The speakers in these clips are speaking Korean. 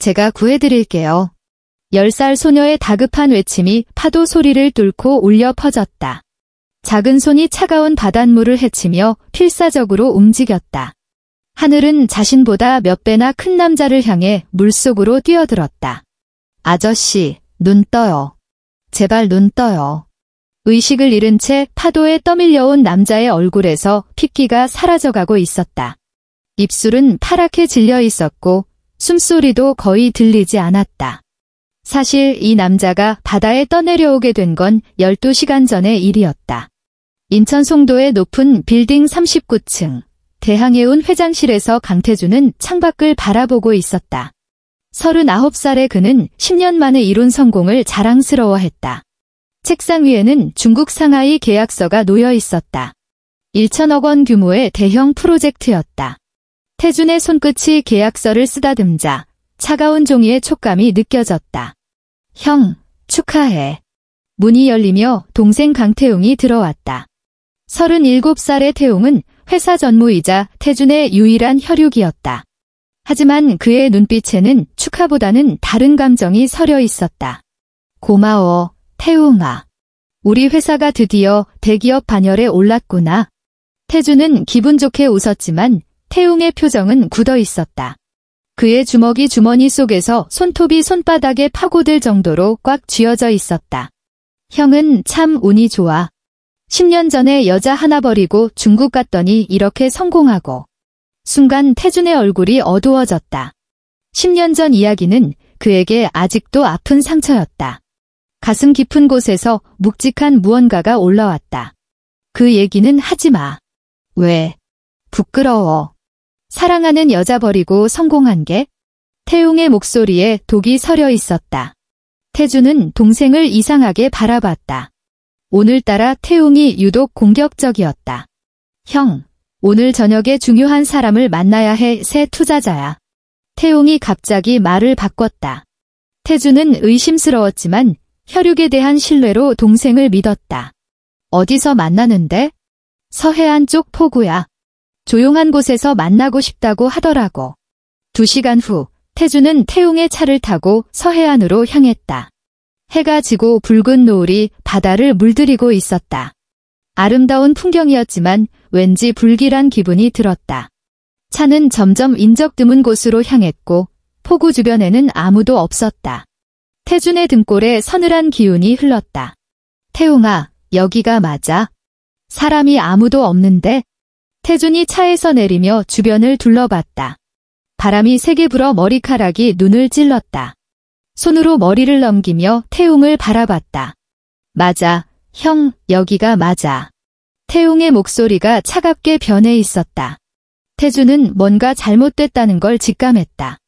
제가 구해드릴게요. 10살 소녀의 다급한 외침이 파도 소리를 뚫고 울려 퍼졌다. 작은 손이 차가운 바닷물을 헤치며 필사적으로 움직였다. 하늘은 자신보다 몇 배나 큰 남자를 향해 물속으로 뛰어들었다. 아저씨, 눈 떠요. 제발 눈 떠요. 의식을 잃은 채 파도에 떠밀려온 남자의 얼굴에서 핏기가 사라져가고 있었다. 입술은 파랗게 질려 있었고 숨소리도 거의 들리지 않았다. 사실 이 남자가 바다에 떠내려오게 된 건 12시간 전의 일이었다. 인천 송도의 높은 빌딩 39층 대항해운 회장실에서 강태준은 창밖을 바라보고 있었다. 39살의 그는 10년 만에 이룬 성공을 자랑스러워했다. 책상 위에는 중국 상하이 계약서가 놓여 있었다. 1천억 원 규모의 대형 프로젝트였다. 태준의 손끝이 계약서를 쓰다듬자 차가운 종이의 촉감이 느껴졌다. 형, 축하해. 문이 열리며 동생 강태웅이 들어왔다. 37살의 태웅은 회사 전무이자 태준의 유일한 혈육이었다. 하지만 그의 눈빛에는 축하보다는 다른 감정이 서려 있었다. 고마워, 태웅아. 우리 회사가 드디어 대기업 반열에 올랐구나. 태준은 기분 좋게 웃었지만 태웅의 표정은 굳어 있었다. 그의 주먹이 주머니 속에서 손톱이 손바닥에 파고들 정도로 꽉 쥐어져 있었다. 형은 참 운이 좋아. 10년 전에 여자 하나 버리고 중국 갔더니 이렇게 성공하고. 순간 태준의 얼굴이 어두워졌다. 10년 전 이야기는 그에게 아직도 아픈 상처였다. 가슴 깊은 곳에서 묵직한 무언가가 올라왔다. 그 얘기는 하지 마. 왜? 부끄러워. 사랑하는 여자 버리고 성공한 게? 태웅의 목소리에 독이 서려 있었다. 태준은 동생을 이상하게 바라봤다. 오늘따라 태웅이 유독 공격적이었다. 형, 오늘 저녁에 중요한 사람을 만나야 해. 새 투자자야. 태웅이 갑자기 말을 바꿨다. 태준은 의심스러웠지만 혈육에 대한 신뢰로 동생을 믿었다. 어디서 만나는데? 서해안 쪽 포구야. 조용한 곳에서 만나고 싶다고 하더라고. 2시간 후 태준은 태웅의 차를 타고 서해안으로 향했다. 해가 지고 붉은 노을이 바다를 물들이고 있었다. 아름다운 풍경이었지만 왠지 불길한 기분이 들었다. 차는 점점 인적 드문 곳으로 향했고 포구 주변에는 아무도 없었다. 태준의 등골에 서늘한 기운이 흘렀다. 태웅아, 여기가 맞아? 사람이 아무도 없는데? 태준이 차에서 내리며 주변을 둘러봤다. 바람이 세게 불어 머리카락이 눈을 찔렀다. 손으로 머리를 넘기며 태웅을 바라봤다. 맞아, 형, 여기가 맞아. 태웅의 목소리가 차갑게 변해 있었다. 태준은 뭔가 잘못됐다는 걸 직감했다.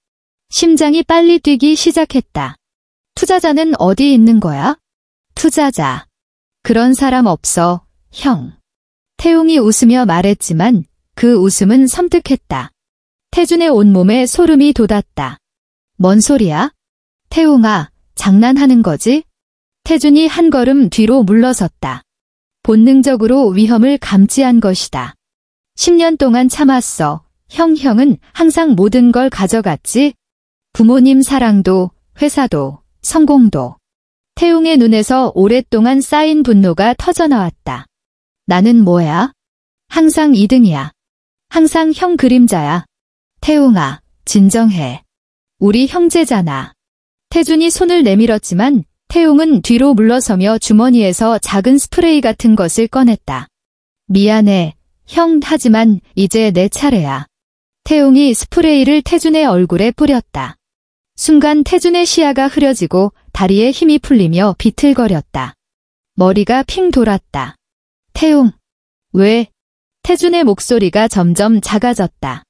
심장이 빨리 뛰기 시작했다. 투자자는 어디 있는 거야? 투자자. 그런 사람 없어, 형. 태웅이 웃으며 말했지만 그 웃음은 섬뜩했다. 태준의 온몸에 소름이 돋았다. 뭔 소리야? 태웅아, 장난하는 거지? 태준이 한 걸음 뒤로 물러섰다. 본능적으로 위험을 감지한 것이다. 10년 동안 참았어. 형은 항상 모든 걸 가져갔지? 부모님 사랑도, 회사도, 성공도. 태웅의 눈에서 오랫동안 쌓인 분노가 터져나왔다. 나는 뭐야? 항상 2등이야. 항상 형 그림자야. 태웅아, 진정해. 우리 형제잖아. 태준이 손을 내밀었지만 태웅은 뒤로 물러서며 주머니에서 작은 스프레이 같은 것을 꺼냈다. 미안해, 형, 하지만 이제 내 차례야. 태웅이 스프레이를 태준의 얼굴에 뿌렸다. 순간 태준의 시야가 흐려지고 다리에 힘이 풀리며 비틀거렸다. 머리가 핑 돌았다. 태웅, 왜? 태준의 목소리가 점점 작아졌다.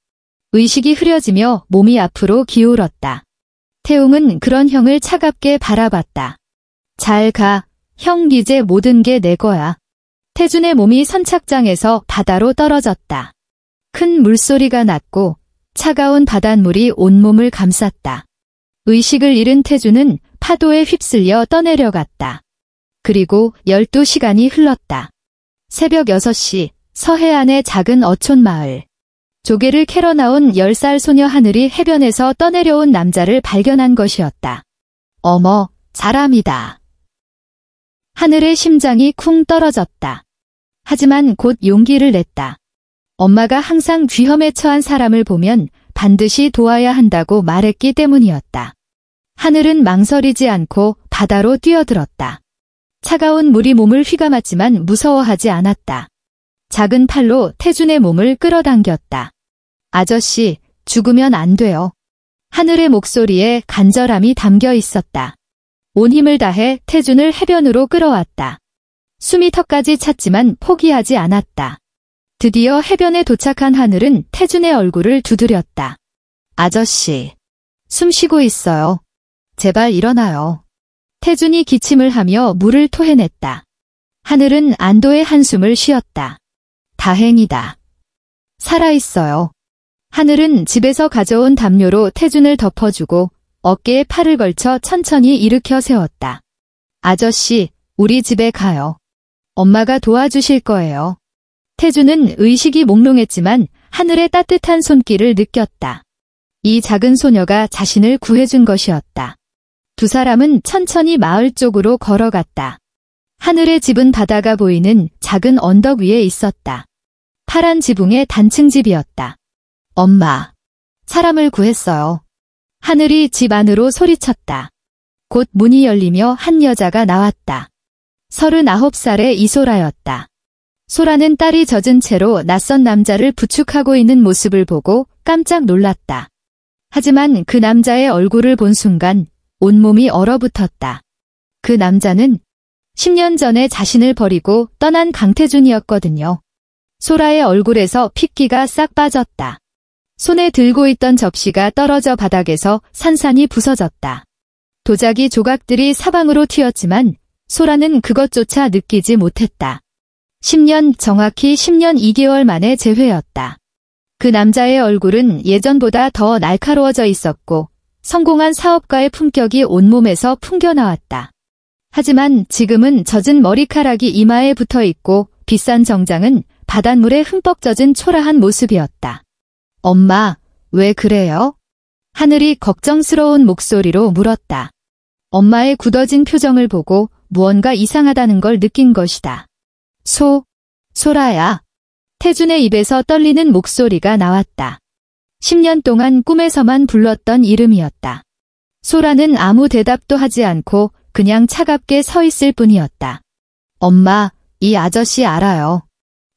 의식이 흐려지며 몸이 앞으로 기울었다. 태웅은 그런 형을 차갑게 바라봤다. 잘 가, 형, 이제 모든 게 내 거야. 태준의 몸이 선착장에서 바다로 떨어졌다. 큰 물소리가 났고 차가운 바닷물이 온몸을 감쌌다. 의식을 잃은 태준은 파도에 휩쓸려 떠내려갔다. 그리고 12시간이 흘렀다. 새벽 6시, 서해안의 작은 어촌 마을. 조개를 캐러 나온 10살 소녀 하늘이 해변에서 떠내려온 남자를 발견한 것이었다. 어머, 사람이다. 하늘의 심장이 쿵 떨어졌다. 하지만 곧 용기를 냈다. 엄마가 항상 위험에 처한 사람을 보면 반드시 도와야 한다고 말했기 때문이었다. 하늘은 망설이지 않고 바다로 뛰어들었다. 차가운 물이 몸을 휘감았지만 무서워하지 않았다. 작은 팔로 태준의 몸을 끌어당겼다. 아저씨, 죽으면 안 돼요. 하늘의 목소리에 간절함이 담겨 있었다. 온 힘을 다해 태준을 해변으로 끌어왔다. 숨이 턱까지 찼지만 포기하지 않았다. 드디어 해변에 도착한 하늘은 태준의 얼굴을 두드렸다. 아저씨, 숨 쉬고 있어요. 제발 일어나요. 태준이 기침을 하며 물을 토해냈다. 하늘은 안도의 한숨을 쉬었다. 다행이다. 살아있어요. 하늘은 집에서 가져온 담요로 태준을 덮어주고 어깨에 팔을 걸쳐 천천히 일으켜 세웠다. 아저씨, 우리 집에 가요. 엄마가 도와주실 거예요. 태준은 의식이 몽롱했지만 하늘의 따뜻한 손길을 느꼈다. 이 작은 소녀가 자신을 구해준 것이었다. 두 사람은 천천히 마을 쪽으로 걸어갔다. 하늘의 집은 바다가 보이는 작은 언덕 위에 있었다. 파란 지붕의 단층 집이었다. 엄마, 사람을 구했어요. 하늘이 집 안으로 소리쳤다. 곧 문이 열리며 한 여자가 나왔다. 39살의 이소라였다. 소라는 땀이 젖은 채로 낯선 남자를 부축하고 있는 모습을 보고 깜짝 놀랐다. 하지만 그 남자의 얼굴을 본 순간 온몸이 얼어붙었다. 그 남자는 10년 전에 자신을 버리고 떠난 강태준이었거든요. 소라의 얼굴에서 핏기가 싹 빠졌다. 손에 들고 있던 접시가 떨어져 바닥에서 산산이 부서졌다. 도자기 조각들이 사방으로 튀었지만 소라는 그것조차 느끼지 못했다. 10년, 정확히 10년 2개월 만의 재회였다. 그 남자의 얼굴은 예전보다 더 날카로워져 있었고 성공한 사업가의 품격이 온몸에서 풍겨나왔다. 하지만 지금은 젖은 머리카락이 이마에 붙어 있고 비싼 정장은 바닷물에 흠뻑 젖은 초라한 모습이었다. 엄마, 왜 그래요? 하늘이 걱정스러운 목소리로 물었다. 엄마의 굳어진 표정을 보고 무언가 이상하다는 걸 느낀 것이다. 소라야. 태준의 입에서 떨리는 목소리가 나왔다. 10년 동안 꿈에서만 불렀던 이름이었다. 소라는 아무 대답도 하지 않고 그냥 차갑게 서 있을 뿐이었다. 엄마, 이 아저씨 알아요.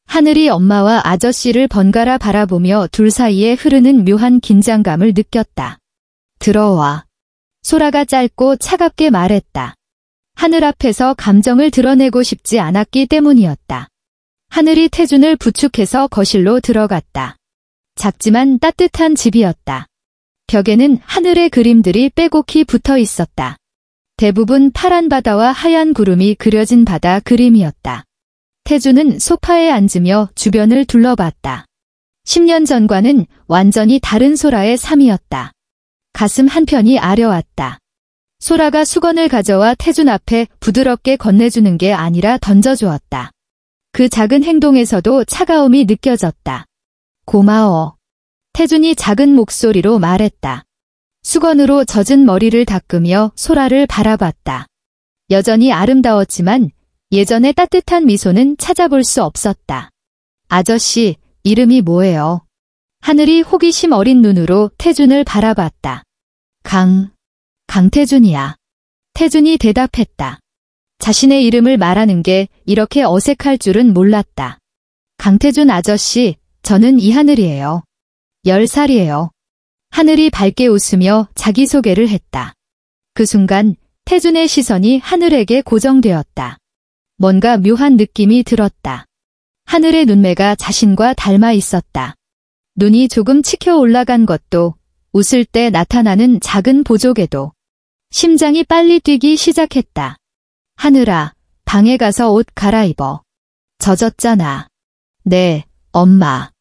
하늘이 엄마와 아저씨를 번갈아 바라보며 둘 사이에 흐르는 묘한 긴장감을 느꼈다. 들어와. 소라가 짧고 차갑게 말했다. 하늘 앞에서 감정을 드러내고 싶지 않았기 때문이었다. 하늘이 태준을 부축해서 거실로 들어갔다. 작지만 따뜻한 집이었다. 벽에는 하늘의 그림들이 빼곡히 붙어 있었다. 대부분 파란 바다와 하얀 구름이 그려진 바다 그림이었다. 태준은 소파에 앉으며 주변을 둘러봤다. 10년 전과는 완전히 다른 소라의 삶이었다. 가슴 한편이 아려왔다. 소라가 수건을 가져와 태준 앞에 부드럽게 건네주는 게 아니라 던져주었다. 그 작은 행동에서도 차가움이 느껴졌다. 고마워. 태준이 작은 목소리로 말했다. 수건으로 젖은 머리를 닦으며 소라를 바라봤다. 여전히 아름다웠지만 예전의 따뜻한 미소는 찾아볼 수 없었다. 아저씨, 이름이 뭐예요? 하늘이 호기심 어린 눈으로 태준을 바라봤다. 강태준이야. 태준이 대답했다. 자신의 이름을 말하는 게 이렇게 어색할 줄은 몰랐다. 강태준 아저씨, 저는 이하늘이에요. 10살이에요. 하늘이 밝게 웃으며 자기소개를 했다. 그 순간 태준의 시선이 하늘에게 고정되었다. 뭔가 묘한 느낌이 들었다. 하늘의 눈매가 자신과 닮아 있었다. 눈이 조금 치켜 올라간 것도, 웃을 때 나타나는 작은 보조개도. 심장이 빨리 뛰기 시작했다. 하늘아, 방에 가서 옷 갈아입어. 젖었잖아. 네, 엄마.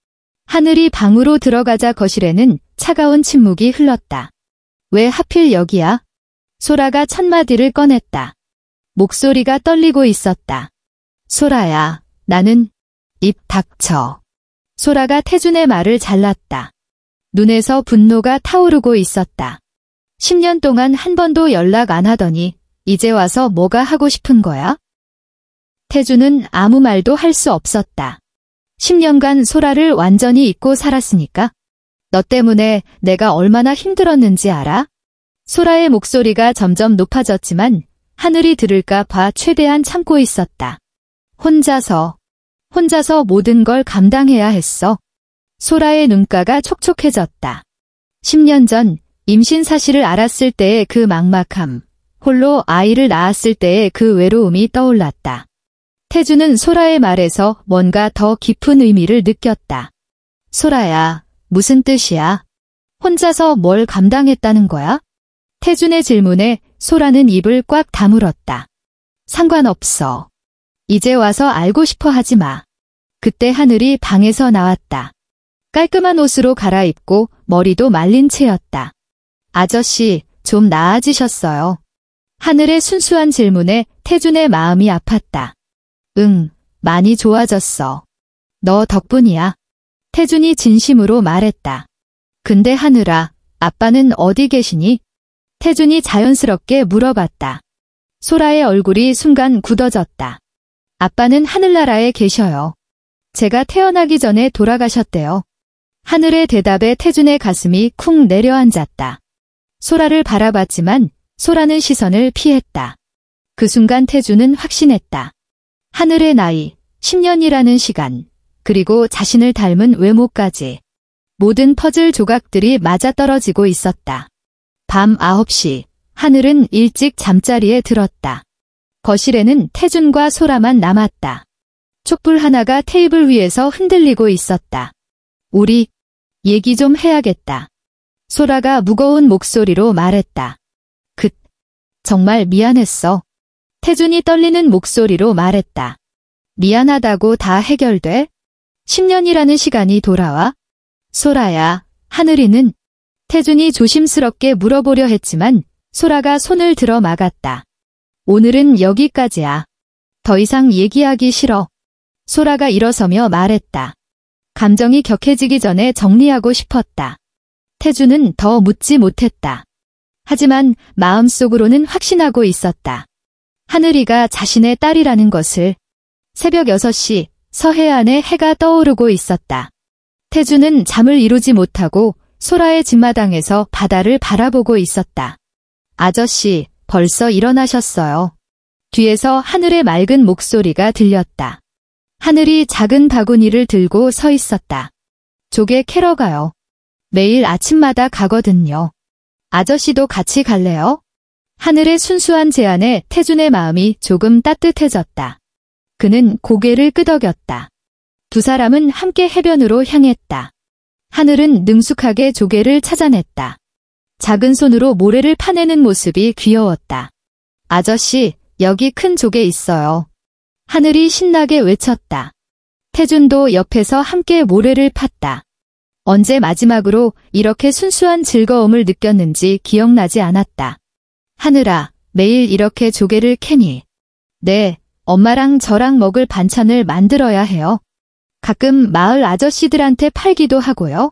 하늘이 방으로 들어가자 거실에는 차가운 침묵이 흘렀다. 왜 하필 여기야? 소라가 첫마디를 꺼냈다. 목소리가 떨리고 있었다. 소라야, 나는... 입 닥쳐. 소라가 태준의 말을 잘랐다. 눈에서 분노가 타오르고 있었다. 10년 동안 한 번도 연락 안 하더니 이제 와서 뭐가 하고 싶은 거야? 태준은 아무 말도 할 수 없었다. 10년간 소라를 완전히 잊고 살았으니까. 너 때문에 내가 얼마나 힘들었는지 알아? 소라의 목소리가 점점 높아졌지만 하늘이 들을까 봐 최대한 참고 있었다. 혼자서 모든 걸 감당해야 했어. 소라의 눈가가 촉촉해졌다. 10년 전 임신 사실을 알았을 때의 그 막막함, 홀로 아이를 낳았을 때의 그 외로움이 떠올랐다. 태준은 소라의 말에서 뭔가 더 깊은 의미를 느꼈다. 소라야, 무슨 뜻이야? 혼자서 뭘 감당했다는 거야? 태준의 질문에 소라는 입을 꽉 다물었다. 상관없어. 이제 와서 알고 싶어 하지 마. 그때 하늘이 방에서 나왔다. 깔끔한 옷으로 갈아입고 머리도 말린 채였다. 아저씨, 좀 나아지셨어요. 하늘의 순수한 질문에 태준의 마음이 아팠다. 응, 많이 좋아졌어. 너 덕분이야. 태준이 진심으로 말했다. 근데 하늘아, 아빠는 어디 계시니? 태준이 자연스럽게 물어봤다. 소라의 얼굴이 순간 굳어졌다. 아빠는 하늘나라에 계셔요. 제가 태어나기 전에 돌아가셨대요. 하늘의 대답에 태준의 가슴이 쿵 내려앉았다. 소라를 바라봤지만 소라는 시선을 피했다. 그 순간 태준은 확신했다. 하늘의 나이, 10년이라는 시간, 그리고 자신을 닮은 외모까지. 모든 퍼즐 조각들이 맞아떨어지고 있었다. 밤 9시, 하늘은 일찍 잠자리에 들었다. 거실에는 태준과 소라만 남았다. 촛불 하나가 테이블 위에서 흔들리고 있었다. 우리 얘기 좀 해야겠다. 소라가 무거운 목소리로 말했다. 정말 미안했어. 태준이 떨리는 목소리로 말했다. 미안하다고 다 해결돼? 10년이라는 시간이 돌아와? 소라야, 하늘이는? 태준이 조심스럽게 물어보려 했지만 소라가 손을 들어 막았다. 오늘은 여기까지야. 더 이상 얘기하기 싫어. 소라가 일어서며 말했다. 감정이 격해지기 전에 정리하고 싶었다. 태준은 더 묻지 못했다. 하지만 마음속으로는 확신하고 있었다. 하늘이가 자신의 딸이라는 것을. 새벽 6시 서해안에 해가 떠오르고 있었다. 태준은 잠을 이루지 못하고 소라의 집마당에서 바다를 바라보고 있었다. 아저씨, 벌써 일어나셨어요. 뒤에서 하늘의 맑은 목소리가 들렸다. 하늘이 작은 바구니를 들고 서 있었다. 조개 캐러 가요. 매일 아침마다 가거든요. 아저씨도 같이 갈래요? 하늘의 순수한 제안에 태준의 마음이 조금 따뜻해졌다. 그는 고개를 끄덕였다. 두 사람은 함께 해변으로 향했다. 하늘은 능숙하게 조개를 찾아냈다. 작은 손으로 모래를 파내는 모습이 귀여웠다. 아저씨, 여기 큰 조개 있어요. 하늘이 신나게 외쳤다. 태준도 옆에서 함께 모래를 팠다. 언제 마지막으로 이렇게 순수한 즐거움을 느꼈는지 기억나지 않았다. 하늘아, 매일 이렇게 조개를 캐니? 네, 엄마랑 저랑 먹을 반찬을 만들어야 해요. 가끔 마을 아저씨들한테 팔기도 하고요.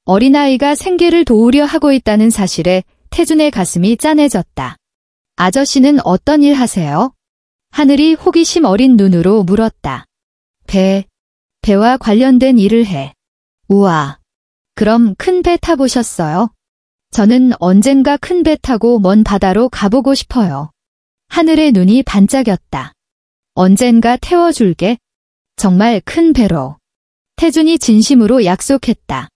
어린아이가 생계를 도우려 하고 있다는 사실에 태준의 가슴이 짠해졌다. 아저씨는 어떤 일 하세요? 하늘이 호기심 어린 눈으로 물었다. 배와 관련된 일을 해. 우와. 그럼 큰 배 타보셨어요? 저는 언젠가 큰 배 타고 먼 바다로 가보고 싶어요. 하늘의 눈이 반짝였다. 언젠가 태워줄게. 정말 큰 배로. 태준이 진심으로 약속했다.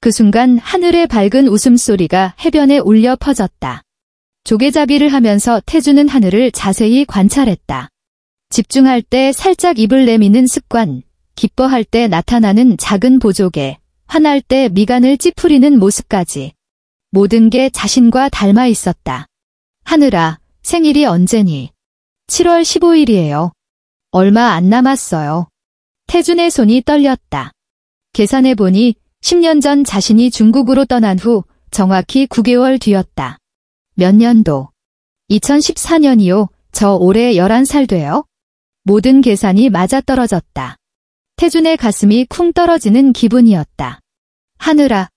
그 순간 하늘의 밝은 웃음소리가 해변에 울려 퍼졌다. 조개잡이를 하면서 태준은 하늘을 자세히 관찰했다. 집중할 때 살짝 입을 내미는 습관, 기뻐할 때 나타나는 작은 보조개, 화날 때 미간을 찌푸리는 모습까지. 모든 게 자신과 닮아 있었다. 하늘아, 생일이 언제니? 7월 15일이에요. 얼마 안 남았어요. 태준의 손이 떨렸다. 계산해보니 10년 전 자신이 중국으로 떠난 후 정확히 9개월 뒤였다. 몇 년도? 2014년이요. 저 올해 11살 돼요. 모든 계산이 맞아떨어졌다. 태준의 가슴이 쿵 떨어지는 기분이었다. 하늘아,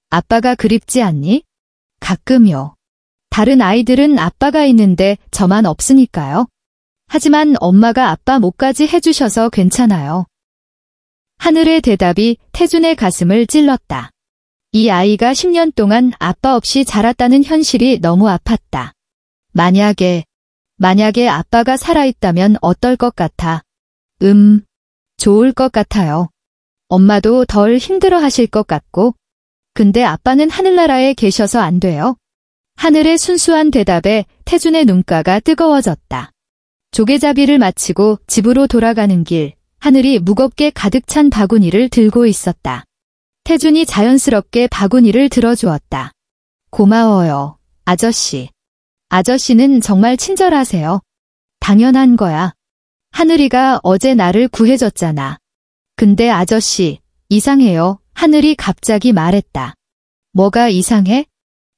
아빠가 그립지 않니? 가끔요. 다른 아이들은 아빠가 있는데 저만 없으니까요. 하지만 엄마가 아빠 목까지 해주셔서 괜찮아요. 하늘의 대답이 태준의 가슴을 찔렀다. 이 아이가 10년 동안 아빠 없이 자랐다는 현실이 너무 아팠다. 만약에 아빠가 살아있다면 어떨 것 같아? 좋을 것 같아요. 엄마도 덜 힘들어 하실 것 같고. 근데 아빠는 하늘나라에 계셔서 안 돼요. 하늘의 순수한 대답에 태준의 눈가가 뜨거워졌다. 조개잡이를 마치고 집으로 돌아가는 길, 하늘이 무겁게 가득 찬 바구니를 들고 있었다. 태준이 자연스럽게 바구니를 들어주었다. 고마워요, 아저씨. 아저씨는 정말 친절하세요. 당연한 거야. 하늘이가 어제 나를 구해줬잖아. 근데 아저씨, 이상해요. 하늘이 갑자기 말했다. 뭐가 이상해?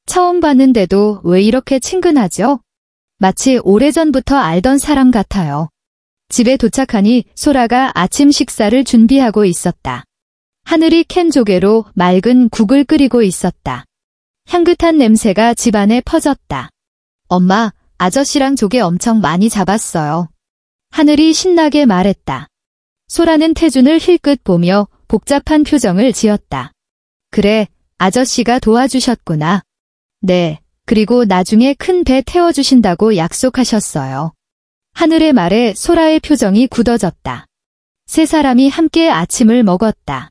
처음 봤는데도 왜 이렇게 친근하죠? 마치 오래전부터 알던 사람 같아요. 집에 도착하니 소라가 아침 식사를 준비하고 있었다. 하늘이 캔 조개로 맑은 국을 끓이고 있었다. 향긋한 냄새가 집안에 퍼졌다. 엄마, 아저씨랑 조개 엄청 많이 잡았어요. 하늘이 신나게 말했다. 소라는 태준을 힐끗 보며 복잡한 표정을 지었다. 그래, 아저씨가 도와주셨구나. 네, 그리고 나중에 큰 배 태워주신다고 약속하셨어요. 하늘의 말에 소라의 표정이 굳어졌다. 세 사람이 함께 아침을 먹었다.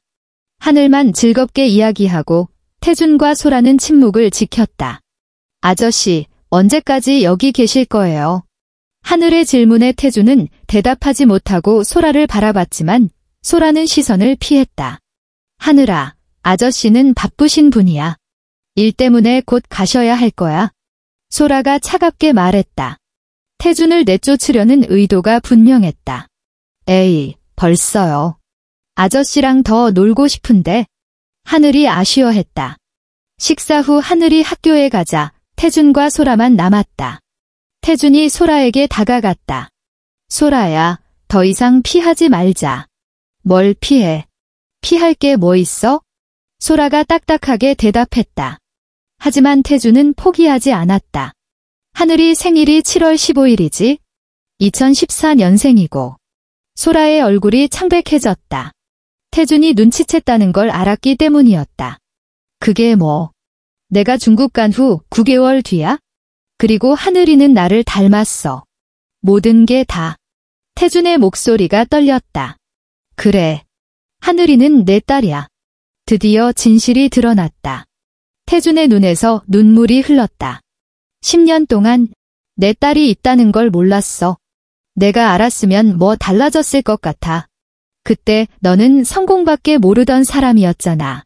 하늘만 즐겁게 이야기하고 태준과 소라는 침묵을 지켰다. 아저씨, 언제까지 여기 계실 거예요? 하늘의 질문에 태준은 대답하지 못하고 소라를 바라봤지만 소라는 시선을 피했다. 하늘아, 아저씨는 바쁘신 분이야. 일 때문에 곧 가셔야 할 거야. 소라가 차갑게 말했다. 태준을 내쫓으려는 의도가 분명했다. 에이, 벌써요. 아저씨랑 더 놀고 싶은데. 하늘이 아쉬워했다. 식사 후 하늘이 학교에 가자 태준과 소라만 남았다. 태준이 소라에게 다가갔다. 소라야, 더 이상 피하지 말자. 뭘 피해? 피할 게 뭐 있어? 소라가 딱딱하게 대답했다. 하지만 태준은 포기하지 않았다. 하늘이 생일이 7월 15일이지? 2014년생이고. 소라의 얼굴이 창백해졌다. 태준이 눈치챘다는 걸 알았기 때문이었다. 그게 뭐? 내가 중국 간 후 9개월 뒤야? 그리고 하늘이는 나를 닮았어. 모든 게 다. 태준의 목소리가 떨렸다. 그래. 하늘이는 내 딸이야. 드디어 진실이 드러났다. 태준의 눈에서 눈물이 흘렀다. 10년 동안 내 딸이 있다는 걸 몰랐어. 내가 알았으면 뭐 달라졌을 것 같아. 그때 너는 성공밖에 모르던 사람이었잖아.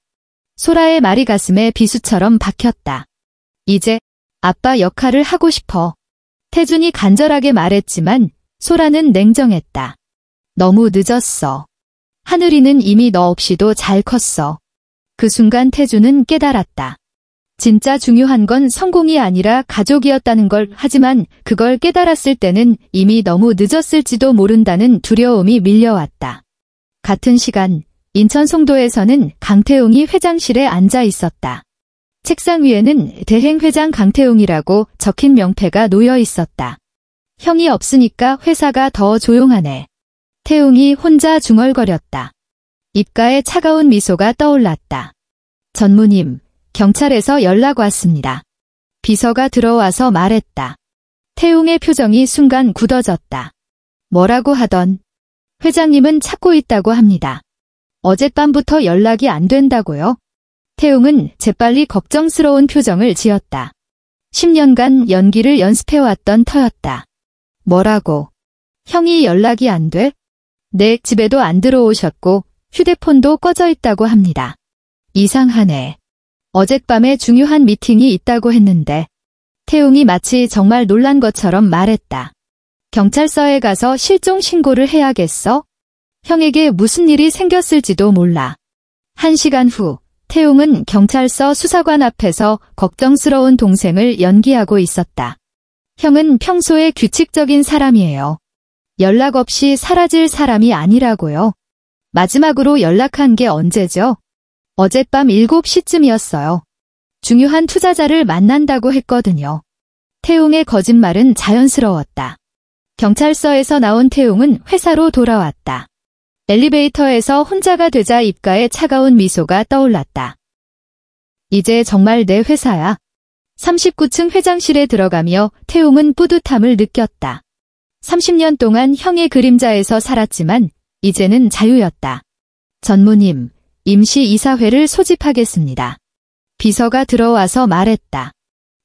소라의 말이 가슴에 비수처럼 박혔다. 이제 아빠 역할을 하고 싶어. 태준이 간절하게 말했지만 소라는 냉정했다. 너무 늦었어. 하늘이는 이미 너 없이도 잘 컸어. 그 순간 태준은 깨달았다. 진짜 중요한 건 성공이 아니라 가족이었다는 걸. 하지만 그걸 깨달았을 때는 이미 너무 늦었을지도 모른다는 두려움이 밀려왔다. 같은 시간 인천 송도에서는 강태웅이 회장실에 앉아 있었다. 책상 위에는 대행회장 강태웅이라고 적힌 명패가 놓여 있었다. 형이 없으니까 회사가 더 조용하네. 태웅이 혼자 중얼거렸다. 입가에 차가운 미소가 떠올랐다. 전무님, 경찰에서 연락 왔습니다. 비서가 들어와서 말했다. 태웅의 표정이 순간 굳어졌다. 뭐라고 하던? 회장님은 찾고 있다고 합니다. 어젯밤부터 연락이 안 된다고요? 태웅은 재빨리 걱정스러운 표정을 지었다. 10년간 연기를 연습해왔던 터였다. 뭐라고? 형이 연락이 안 돼? 내 집에도 안 들어오셨고 휴대폰도 꺼져 있다고 합니다. 이상하네. 어젯밤에 중요한 미팅이 있다고 했는데. 태웅이 마치 정말 놀란 것처럼 말했다. 경찰서에 가서 실종 신고를 해야겠어? 형에게 무슨 일이 생겼을지도 몰라. 1시간 후 태웅은 경찰서 수사관 앞에서 걱정스러운 동생을 연기하고 있었다. 형은 평소에 규칙적인 사람이에요. 연락 없이 사라질 사람이 아니라고요. 마지막으로 연락한 게 언제죠? 어젯밤 7시쯤이었어요. 중요한 투자자를 만난다고 했거든요. 태웅의 거짓말은 자연스러웠다. 경찰서에서 나온 태웅은 회사로 돌아왔다. 엘리베이터에서 혼자가 되자 입가에 차가운 미소가 떠올랐다. 이제 정말 내 회사야. 39층 회장실에 들어가며 태웅은 뿌듯함을 느꼈다. 30년 동안 형의 그림자에서 살았지만 이제는 자유였다. 전무님, 임시 이사회를 소집하겠습니다. 비서가 들어와서 말했다.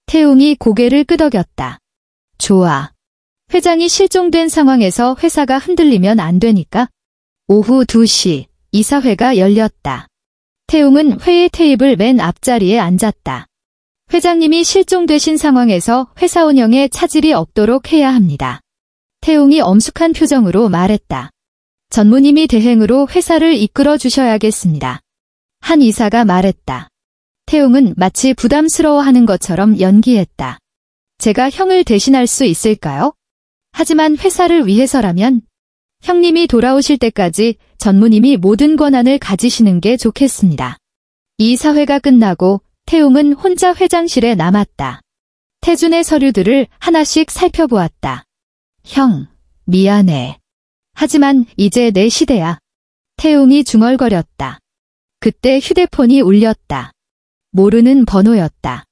태웅이 고개를 끄덕였다. 좋아. 회장이 실종된 상황에서 회사가 흔들리면 안 되니까. 오후 2시 이사회가 열렸다. 태웅은 회의 테이블 맨 앞자리에 앉았다. 회장님이 실종되신 상황에서 회사 운영에 차질이 없도록 해야 합니다. 태웅이 엄숙한 표정으로 말했다. 전무님이 대행으로 회사를 이끌어 주셔야겠습니다. 한 이사가 말했다. 태웅은 마치 부담스러워하는 것처럼 연기했다. 제가 형을 대신할 수 있을까요? 하지만 회사를 위해서라면 형님이 돌아오실 때까지 전무님이 모든 권한을 가지시는 게 좋겠습니다. 이 사회가 끝나고 태웅은 혼자 회장실에 남았다. 태준의 서류들을 하나씩 살펴보았다. 형, 미안해. 하지만 이제 내 시대야. 태웅이 중얼거렸다. 그때 휴대폰이 울렸다. 모르는 번호였다.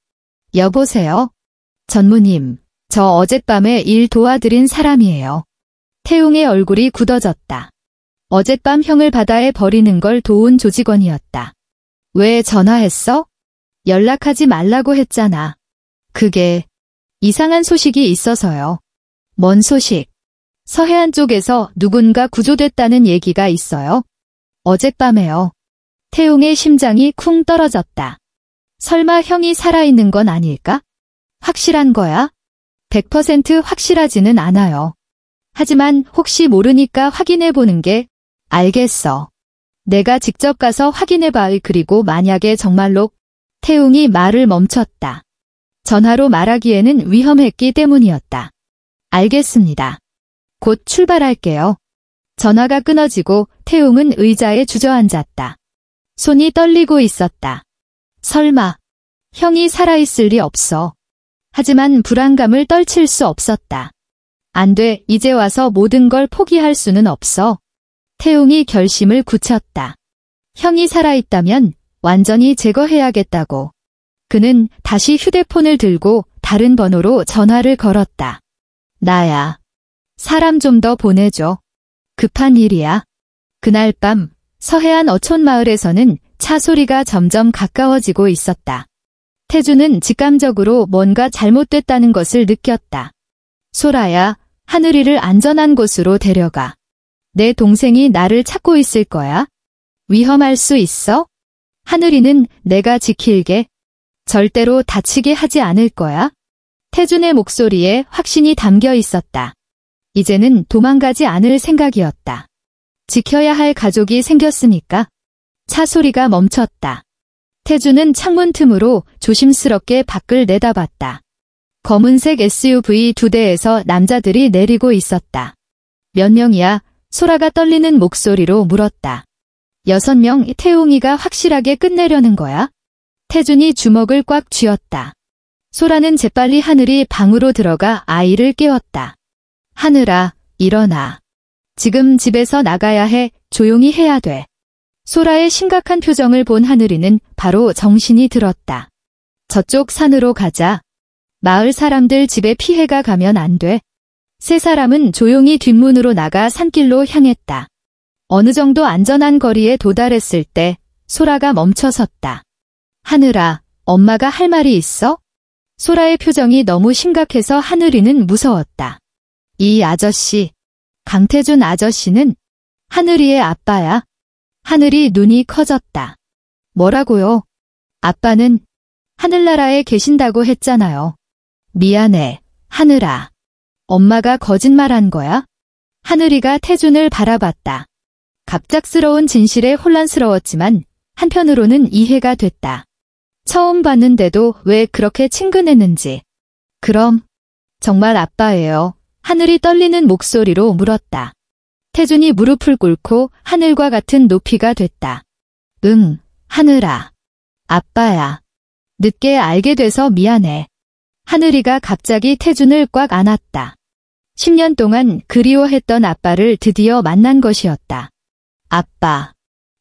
여보세요? 전무님, 저 어젯밤에 일 도와드린 사람이에요. 태웅의 얼굴이 굳어졌다. 어젯밤 형을 바다에 버리는 걸 도운 조직원이었다. 왜 전화했어? 연락하지 말라고 했잖아. 그게 이상한 소식이 있어서요. 뭔 소식? 서해안 쪽에서 누군가 구조됐다는 얘기가 있어요. 어젯밤에요. 태웅의 심장이 쿵 떨어졌다. 설마 형이 살아있는 건 아닐까? 확실한 거야? 100% 확실하지는 않아요. 하지만 혹시 모르니까 확인해보는 게. 알겠어. 내가 직접 가서 확인해봐. 그리고 만약에 정말로. 태웅이 말을 멈췄다. 전화로 말하기에는 위험했기 때문이었다. 알겠습니다. 곧 출발할게요. 전화가 끊어지고 태웅은 의자에 주저앉았다. 손이 떨리고 있었다. 설마 형이 살아있을 리 없어. 하지만 불안감을 떨칠 수 없었다. 안 돼, 이제 와서 모든 걸 포기할 수는 없어. 태웅이 결심을 굳혔다. 형이 살아있다면 완전히 제거해야겠다고. 그는 다시 휴대폰을 들고 다른 번호로 전화를 걸었다. 나야. 사람 좀 더 보내줘. 급한 일이야. 그날 밤 서해안 어촌마을에서는 차 소리가 점점 가까워지고 있었다. 태준은 직감적으로 뭔가 잘못됐다는 것을 느꼈다. 소라야, 하늘이를 안전한 곳으로 데려가. 내 동생이 나를 찾고 있을 거야. 위험할 수 있어? 하늘이는 내가 지킬게. 절대로 다치게 하지 않을 거야. 태준의 목소리에 확신이 담겨 있었다. 이제는 도망가지 않을 생각이었다. 지켜야 할 가족이 생겼으니까. 차 소리가 멈췄다. 태준은 창문 틈으로 조심스럽게 밖을 내다봤다. 검은색 SUV 2대에서 남자들이 내리고 있었다. 몇 명이야? 소라가 떨리는 목소리로 물었다. 6명. 태웅이가 확실하게 끝내려는 거야? 태준이 주먹을 꽉 쥐었다. 소라는 재빨리 하늘이 방으로 들어가 아이를 깨웠다. 하늘아, 일어나. 지금 집에서 나가야 해. 조용히 해야 돼. 소라의 심각한 표정을 본 하늘이는 바로 정신이 들었다. 저쪽 산으로 가자. 마을 사람들 집에 피해가 가면 안 돼. 세 사람은 조용히 뒷문으로 나가 산길로 향했다. 어느 정도 안전한 거리에 도달했을 때 소라가 멈춰섰다. 하늘아, 엄마가 할 말이 있어? 소라의 표정이 너무 심각해서 하늘이는 무서웠다. 이 아저씨, 강태준 아저씨는 하늘이의 아빠야. 하늘이 눈이 커졌다. 뭐라고요? 아빠는 하늘나라에 계신다고 했잖아요. 미안해, 하늘아. 엄마가 거짓말한 거야? 하늘이가 태준을 바라봤다. 갑작스러운 진실에 혼란스러웠지만 한편으로는 이해가 됐다. 처음 봤는데도 왜 그렇게 친근했는지. 그럼 정말 아빠예요. 하늘이 떨리는 목소리로 물었다. 태준이 무릎을 꿇고 하늘과 같은 높이가 됐다. 응, 하늘아. 아빠야. 늦게 알게 돼서 미안해. 하늘이가 갑자기 태준을 꽉 안았다. 10년 동안 그리워했던 아빠를 드디어 만난 것이었다. 아빠.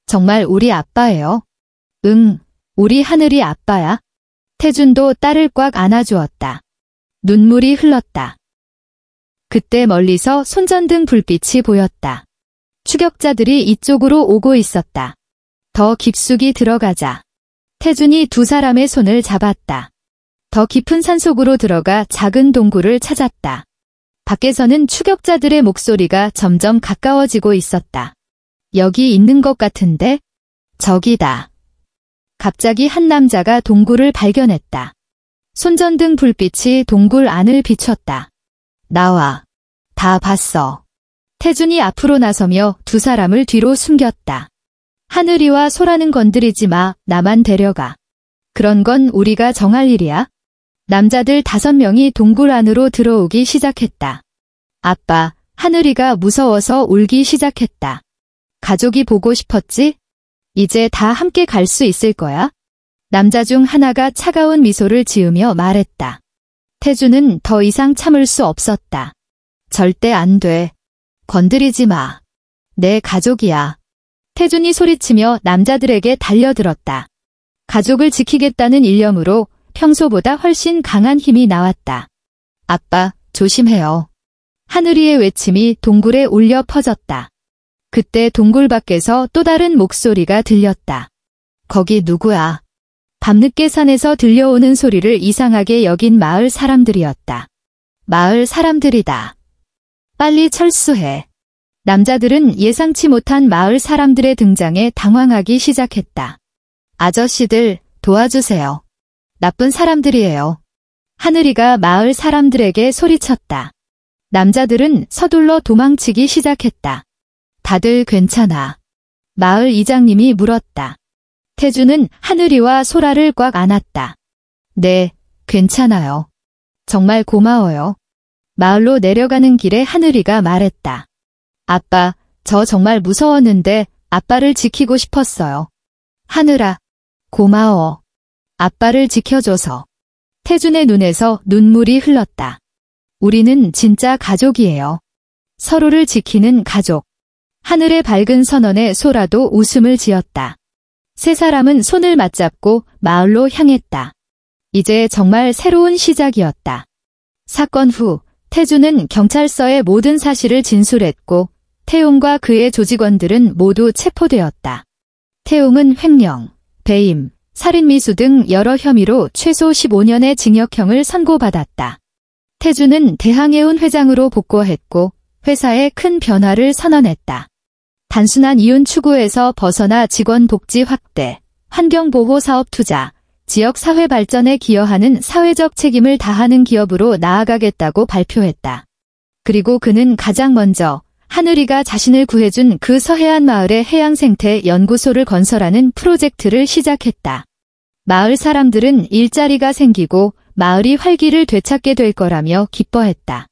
정말 우리 아빠예요? 응, 우리 하늘이 아빠야. 태준도 딸을 꽉 안아주었다. 눈물이 흘렀다. 그때 멀리서 손전등 불빛이 보였다. 추격자들이 이쪽으로 오고 있었다. 더 깊숙이 들어가자. 태준이 두 사람의 손을 잡았다. 더 깊은 산속으로 들어가 작은 동굴을 찾았다. 밖에서는 추격자들의 목소리가 점점 가까워지고 있었다. 여기 있는 것 같은데? 저기다. 갑자기 한 남자가 동굴을 발견했다. 손전등 불빛이 동굴 안을 비췄다. 나와. 다 봤어. 태준이 앞으로 나서며 두 사람을 뒤로 숨겼다. 하늘이와 소라는 건드리지 마. 나만 데려가. 그런 건 우리가 정할 일이야. 남자들 5명이 동굴 안으로 들어오기 시작했다. 아빠, 하늘이가 무서워서 울기 시작했다. 가족이 보고 싶었지? 이제 다 함께 갈 수 있을 거야? 남자 중 하나가 차가운 미소를 지으며 말했다. 태준은 더 이상 참을 수 없었다. 절대 안 돼. 건드리지 마. 내 가족이야. 태준이 소리치며 남자들에게 달려들었다. 가족을 지키겠다는 일념으로 평소보다 훨씬 강한 힘이 나왔다. 아빠, 조심해요. 하늘이의 외침이 동굴에 울려 퍼졌다. 그때 동굴 밖에서 또 다른 목소리가 들렸다. 거기 누구야? 밤늦게 산에서 들려오는 소리를 이상하게 여긴 마을 사람들이었다. 마을 사람들이다. 빨리 철수해. 남자들은 예상치 못한 마을 사람들의 등장에 당황하기 시작했다. 아저씨들, 도와주세요. 나쁜 사람들이에요. 하늘이가 마을 사람들에게 소리쳤다. 남자들은 서둘러 도망치기 시작했다. 다들 괜찮아? 마을 이장님이 물었다. 태준은 하늘이와 소라를 꽉 안았다. 네, 괜찮아요. 정말 고마워요. 마을로 내려가는 길에 하늘이가 말했다. 아빠, 저 정말 무서웠는데 아빠를 지키고 싶었어요. 하늘아, 고마워. 아빠를 지켜줘서. 태준의 눈에서 눈물이 흘렀다. 우리는 진짜 가족이에요. 서로를 지키는 가족. 하늘의 밝은 선언에 소라도 웃음을 지었다. 세 사람은 손을 맞잡고 마을로 향했다. 이제 정말 새로운 시작이었다. 사건 후 태준은 경찰서에 모든 사실을 진술했고 태웅과 그의 조직원들은 모두 체포되었다. 태웅은 횡령, 배임, 살인미수 등 여러 혐의로 최소 15년의 징역형을 선고받았다. 태준은 대항해운 회장으로 복고했고 회사에 큰 변화를 선언했다. 단순한 이윤 추구에서 벗어나 직원 복지 확대, 환경보호 사업 투자, 지역 사회 발전에 기여하는 사회적 책임을 다하는 기업으로 나아가겠다고 발표했다. 그리고 그는 가장 먼저 하늘이가 자신을 구해준 그 서해안 마을의 해양생태 연구소를 건설하는 프로젝트를 시작했다. 마을 사람들은 일자리가 생기고 마을이 활기를 되찾게 될 거라며 기뻐했다.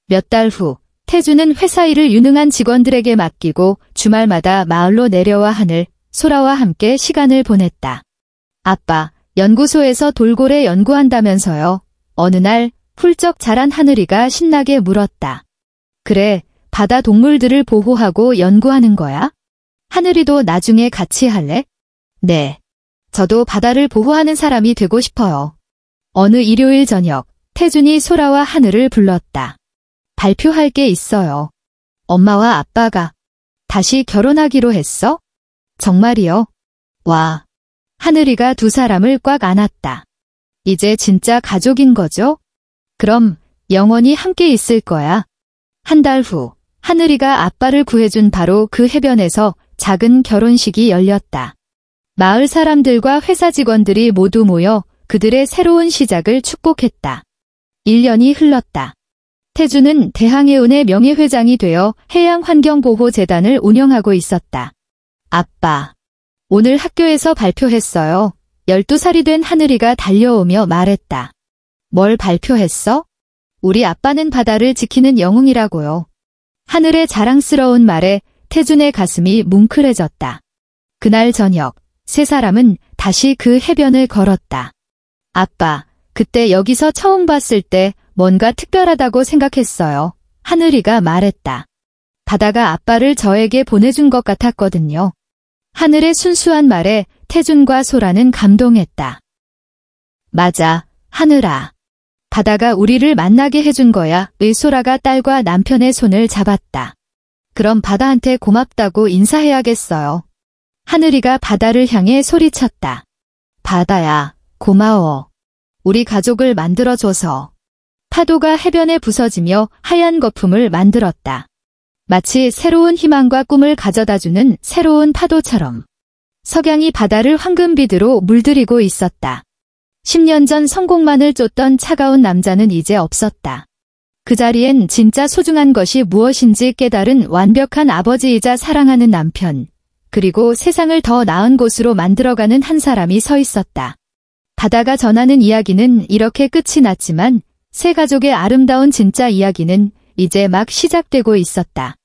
몇 달 후 태준은 회사 일을 유능한 직원들에게 맡기고 주말마다 마을로 내려와 하늘, 소라와 함께 시간을 보냈다. 아빠, 연구소에서 돌고래 연구한다면서요. 어느 날 훌쩍 자란 하늘이가 신나게 물었다. 그래, 바다 동물들을 보호하고 연구하는 거야? 하늘이도 나중에 같이 할래? 네. 저도 바다를 보호하는 사람이 되고 싶어요. 어느 일요일 저녁, 태준이 소라와 하늘을 불렀다. 발표할 게 있어요. 엄마와 아빠가 다시 결혼하기로 했어? 정말이요? 와. 하늘이가 두 사람을 꽉 안았다. 이제 진짜 가족인 거죠? 그럼 영원히 함께 있을 거야. 한 달 후, 하늘이가 아빠를 구해준 바로 그 해변에서 작은 결혼식이 열렸다. 마을 사람들과 회사 직원들이 모두 모여 그들의 새로운 시작을 축복했다. 1년이 흘렀다. 태준은 대항해운의 명예회장이 되어 해양환경보호재단을 운영하고 있었다. 아빠, 오늘 학교에서 발표했어요. 12살이 된 하늘이가 달려오며 말했다. 뭘 발표했어? 우리 아빠는 바다를 지키는 영웅이라고요. 하늘의 자랑스러운 말에 태준의 가슴이 뭉클해졌다. 그날 저녁, 세 사람은 다시 그 해변을 걸었다. 아빠, 그때 여기서 처음 봤을 때 뭔가 특별하다고 생각했어요. 하늘이가 말했다. 바다가 아빠를 저에게 보내준 것 같았거든요. 하늘의 순수한 말에 태준과 소라는 감동했다. 맞아, 하늘아. 바다가 우리를 만나게 해준 거야. 소라가 딸과 남편의 손을 잡았다. 그럼 바다한테 고맙다고 인사해야겠어요. 하늘이가 바다를 향해 소리쳤다. 바다야, 고마워. 우리 가족을 만들어줘서. 파도가 해변에 부서지며 하얀 거품을 만들었다. 마치 새로운 희망과 꿈을 가져다주는 새로운 파도처럼. 석양이 바다를 황금빛으로 물들이고 있었다. 10년 전 성공만을 쫓던 차가운 남자는 이제 없었다. 그 자리엔 진짜 소중한 것이 무엇인지 깨달은 완벽한 아버지이자 사랑하는 남편, 그리고 세상을 더 나은 곳으로 만들어가는 한 사람이 서 있었다. 바다가 전하는 이야기는 이렇게 끝이 났지만 세 가족의 아름다운 진짜 이야기는 이제 막 시작되고 있었다.